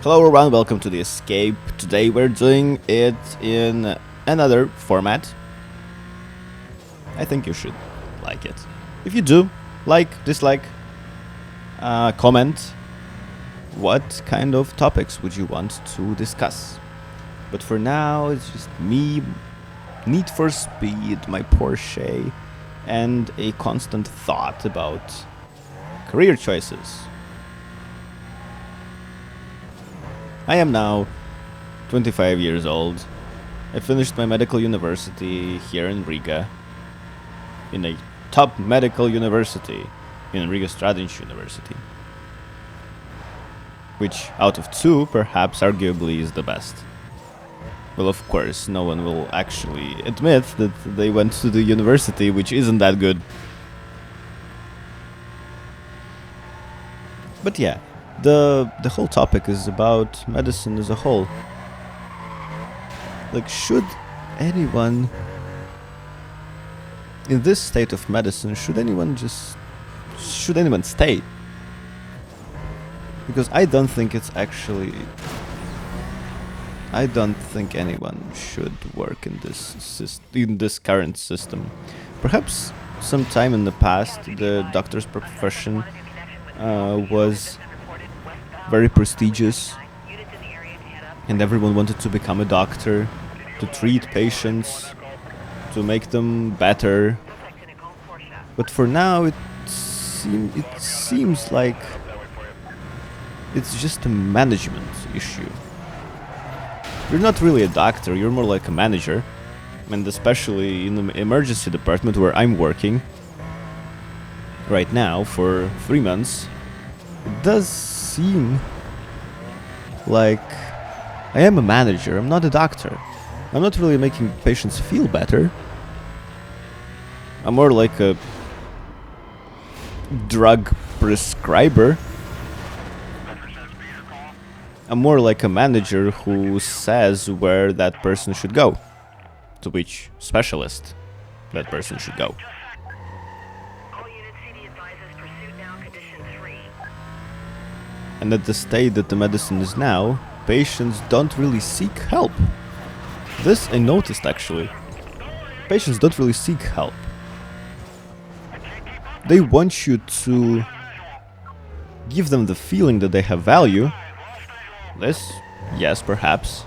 Hello everyone, welcome to the Escape. Today we're doing it in another format. I think you should like it. If you do, like, dislike, comment. What kind of topics would you want to discuss? But for now, it's just me, Need for Speed, my Porsche, and a constant thought about career choices. I am now 25 years old. I finished my medical university here in Riga, in a top medical university, in Riga Stradinch University, which out of two, perhaps arguably is the best. Well, of course, no one will actually admit that they went to the university, which isn't that good. But yeah, the whole topic is about medicine as a whole. Like, should anyone in this state of medicine, should anyone stay? Because I don't think anyone should work in this current system. Perhaps sometime in the past, the doctor's profession was very prestigious, and everyone wanted to become a doctor, to treat patients, to make them better. But for now, it seems like it's just a management issue. You're not really a doctor, you're more like a manager. And especially in the emergency department where I'm working right now for 3 months, it does seem like I am a manager, I'm not a doctor. I'm not really making patients feel better. I'm more like a drug prescriber. I'm more like a manager who says where that person should go, to which specialist that person should go. And at the state that the medicine is now, patients don't really seek help. This I noticed actually. Patients don't really seek help. They want you to give them the feeling that they have value. This, yes, perhaps.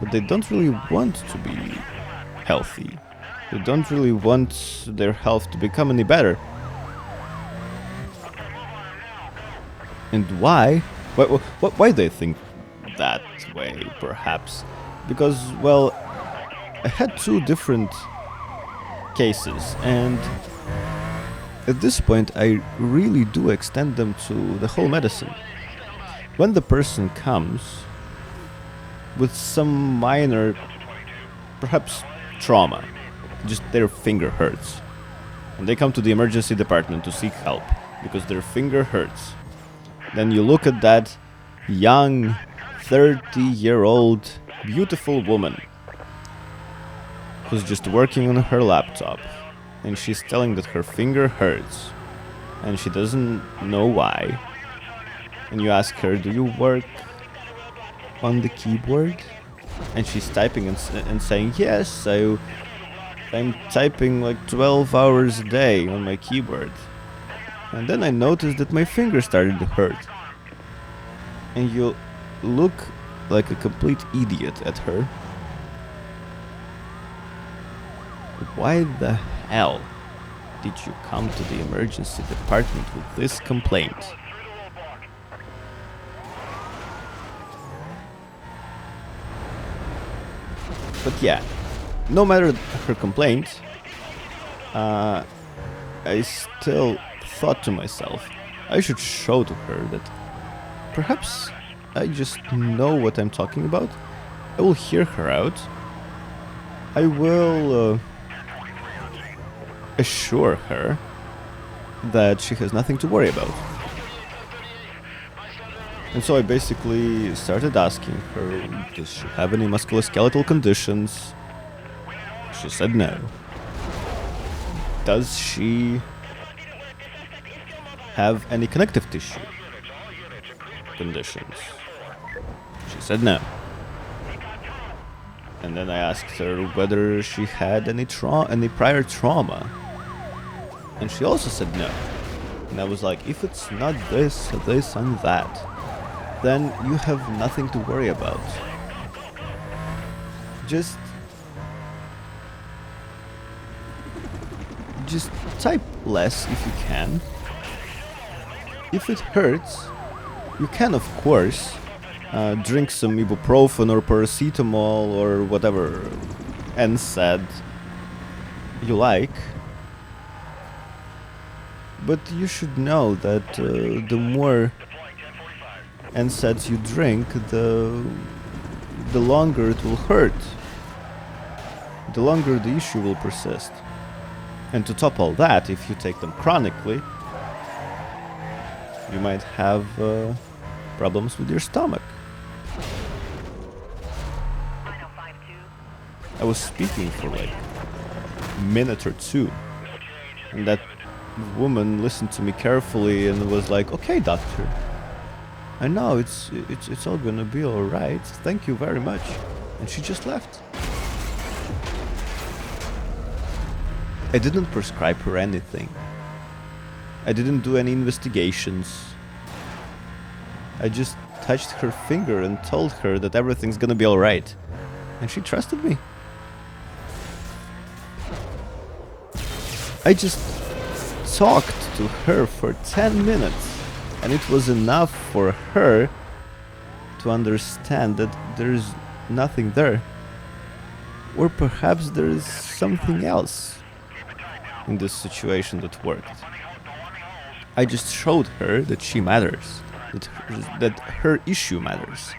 But they don't really want to be healthy. They don't really want their health to become any better. And why? Why do they think that way, perhaps? Because, well, I had 2 different cases, and at this point I really do extend them to the whole medicine. When the person comes with some minor, perhaps trauma, just their finger hurts, and they come to the emergency department to seek help because their finger hurts, then you look at that young 30-year-old beautiful woman who's just working on her laptop, and she's telling that her finger hurts and she doesn't know why. And you ask her, do you work on the keyboard? And she's typing and saying, yes, I'm typing like 12 hours a day on my keyboard. And then I noticed that my finger started to hurt. And you look like a complete idiot at her. Why the hell did you come to the emergency department with this complaint? But yeah, no matter her complaint, I still thought to myself, I should show to her that perhaps I just know what I'm talking about. I will hear her out. I will assure her that she has nothing to worry about. And so I basically started asking her, does she have any musculoskeletal conditions? She said no. Does she have any connective tissue conditions? She said no. And then I asked her whether she had any prior trauma. And she also said no. And I was like, if it's not this, this and that, then you have nothing to worry about. Just type less if you can. If it hurts, you can of course drink some ibuprofen or paracetamol or whatever NSAID you like. But you should know that the more NSAIDs you drink, the longer it will hurt. The longer the issue will persist. And to top all that, if you take them chronically, you might have problems with your stomach. I was speaking for like a minute or two, and that woman listened to me carefully and was like, "Okay, doctor, I know it's all gonna be all right. Thank you very much," and she just left. I didn't prescribe her anything. I didn't do any investigations. I just touched her finger and told her that everything's gonna be all right, and she trusted me. I just talked to her for 10 minutes, and it was enough for her to understand that there's nothing there. Or perhaps there is something else in this situation that worked. I just showed her that she matters, that her issue matters.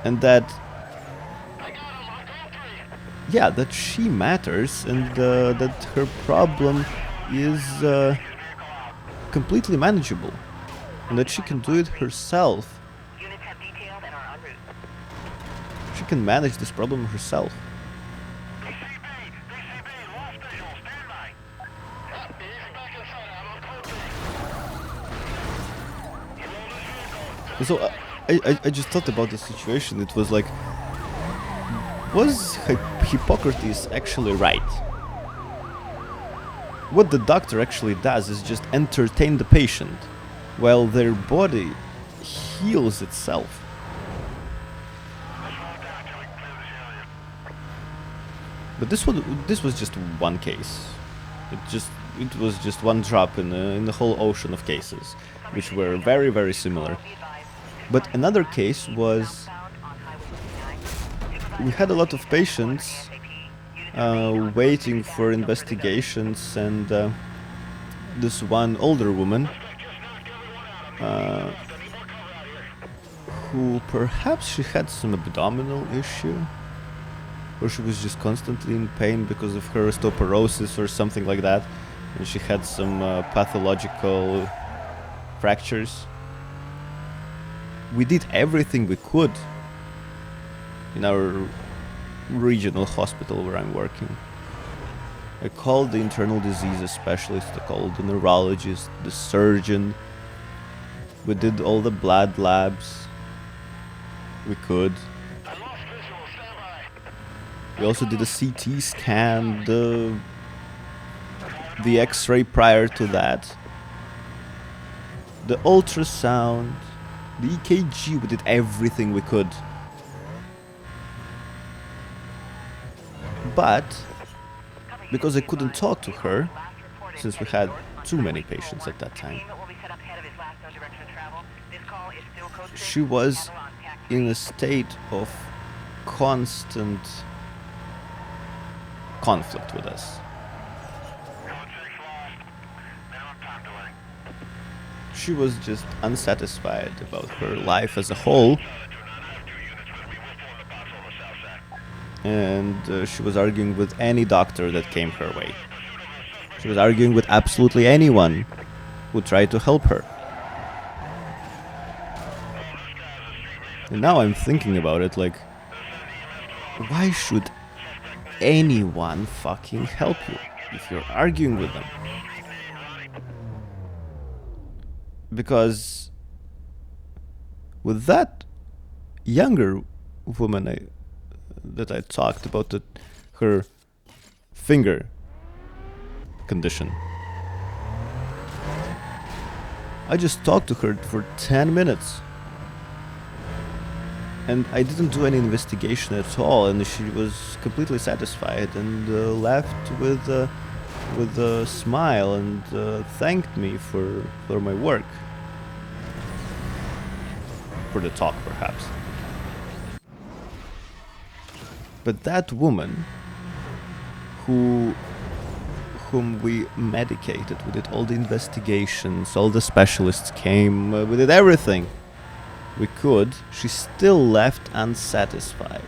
And that she matters, and that her problem is completely manageable, and that she can do it herself. She can manage this problem herself. So I just thought about the situation. It was like, was Hippocrates actually right? What the doctor actually does is just entertain the patient, while their body heals itself. But this was just one case. It was just one drop in the whole ocean of cases, which were very, very similar. But another case was, we had a lot of patients waiting for investigations, and this one older woman who perhaps she had some abdominal issue, or she was just constantly in pain because of her osteoporosis or something like that, and she had some pathological fractures. We did everything we could in our regional hospital where I'm working. I called the internal diseases specialist, I called the neurologist, the surgeon. We did all the blood labs we could. We also did a CT scan, the X-ray prior to that, the ultrasound, the EKG. We did everything we could. But because I couldn't talk to her, since we had too many patients at that time, she was in a state of constant conflict with us. She was just unsatisfied about her life as a whole, and she was arguing with any doctor that came her way. She was arguing with absolutely anyone who tried to help her. And now I'm thinking about it, like, why should anyone fucking help you if you're arguing with them? Because With that younger woman that I talked about, her finger condition, I just talked to her for 10 minutes. And I didn't do any investigation at all, and she was completely satisfied and left with a smile and thanked me for my work. For the talk, perhaps. But that woman whom we medicated, we did all the investigations, all the specialists came, we did everything we could, she still left unsatisfied.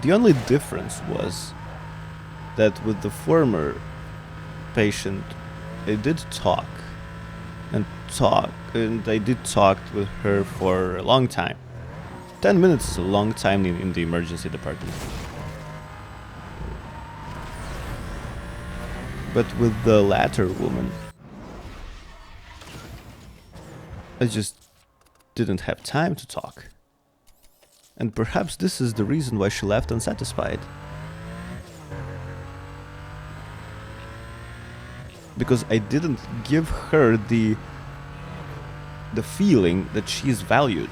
The only difference was that with the former patient, I did talk, and I did talk with her for a long time. 10 minutes is a long time in the emergency department. But with the latter woman, I just didn't have time to talk. And perhaps this is the reason why she left unsatisfied. Because I didn't give her the feeling that she is valued.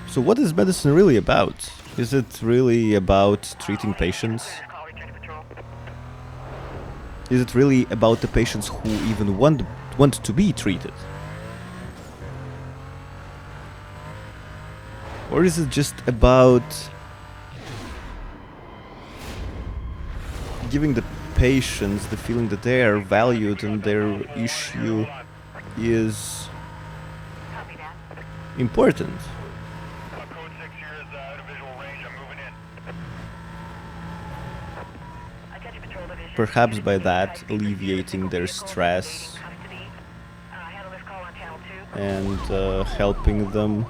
So what is medicine really about? Is it really about treating patients? Is it really about the patients who even want to be treated? Or is it just about giving the patients the feeling that they are valued and their issue is important? Perhaps by that alleviating their stress and helping them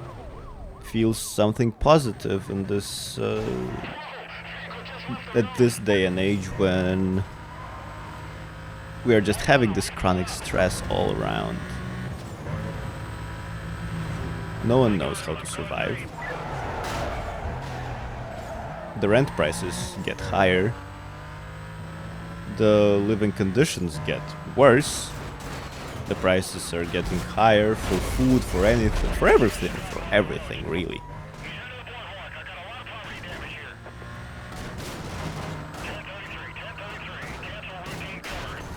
feel something positive in this at this day and age when we are just having this chronic stress all around. No one knows how to survive. The rent prices get higher. The living conditions get worse. The prices are getting higher for food, for anything, for everything really.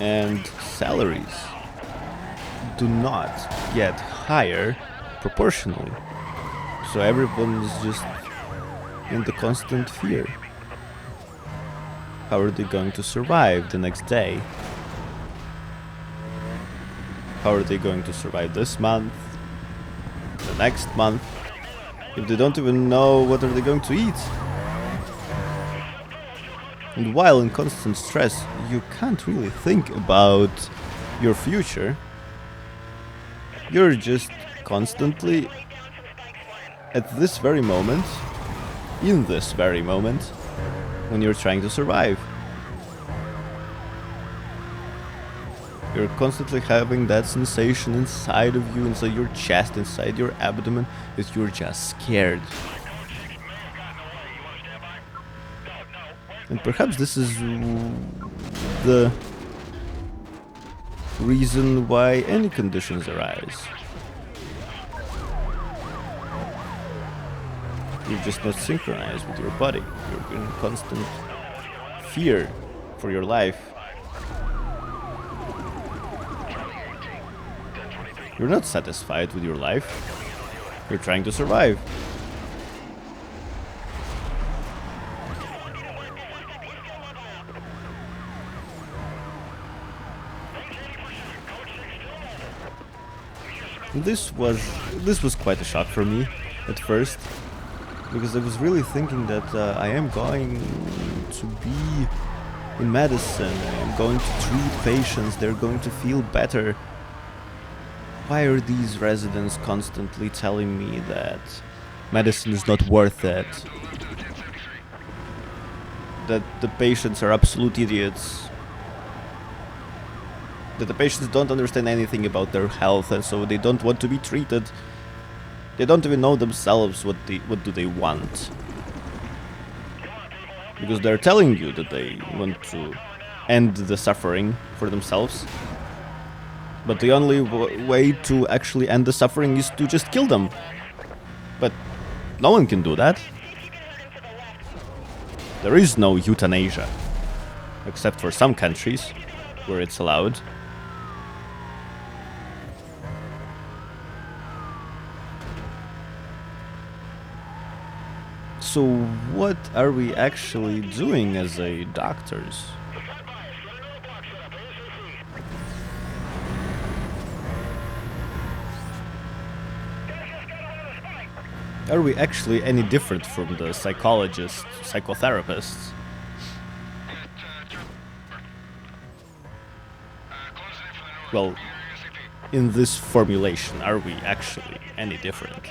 And salaries do not get higher proportionally. So everyone is just in the constant fear. How are they going to survive the next day? How are they going to survive this month? The next month? If they don't even know what are they going to eat? And while in constant stress, you can't really think about your future. You're just constantly at this very moment, in this very moment, when you're trying to survive. You're constantly having that sensation inside of you, inside your chest, inside your abdomen, that you're just scared. And perhaps this is the reason why any conditions arise. You're just not synchronized with your body. You're in constant fear for your life. You're not satisfied with your life. You're trying to survive. This was quite a shock for me at first, because I was really thinking that I am going to be in medicine, I'm going to treat patients, they're going to feel better. Why are these residents constantly telling me that medicine is not worth it? that the patients are absolute idiots, that the patients don't understand anything about their health, and so they don't want to be treated. They don't even know themselves what do they want, because they're telling you that they want to end the suffering for themselves, but the only way to actually end the suffering is to just kill them. But no one can do that. There is no euthanasia, except for some countries where it's allowed. So what are we actually doing as a doctors? Are we actually any different from the psychologists, psychotherapists? Well, in this formulation, are we actually any different?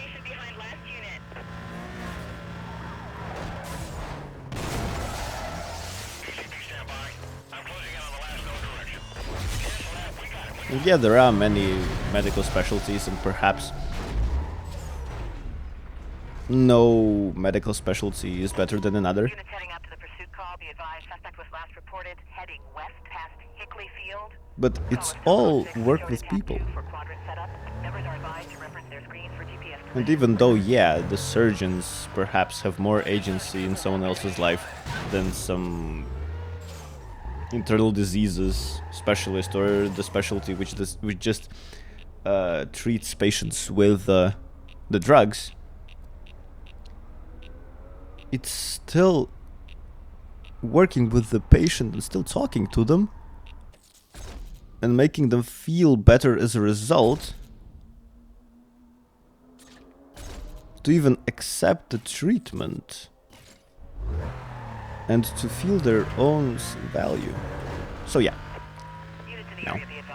And yeah, there are many medical specialties, and perhaps no medical specialty is better than another. Units heading up to the pursuit call. Be advised, suspect was last reported heading west past Hickley Field. But it's all work with people. And even though, yeah, the surgeons perhaps have more agency in someone else's life than some internal diseases specialist or the specialty which just treats patients with the drugs, it's still working with the patient and still talking to them and making them feel better as a result, to even accept the treatment and to feel their own value. So yeah, now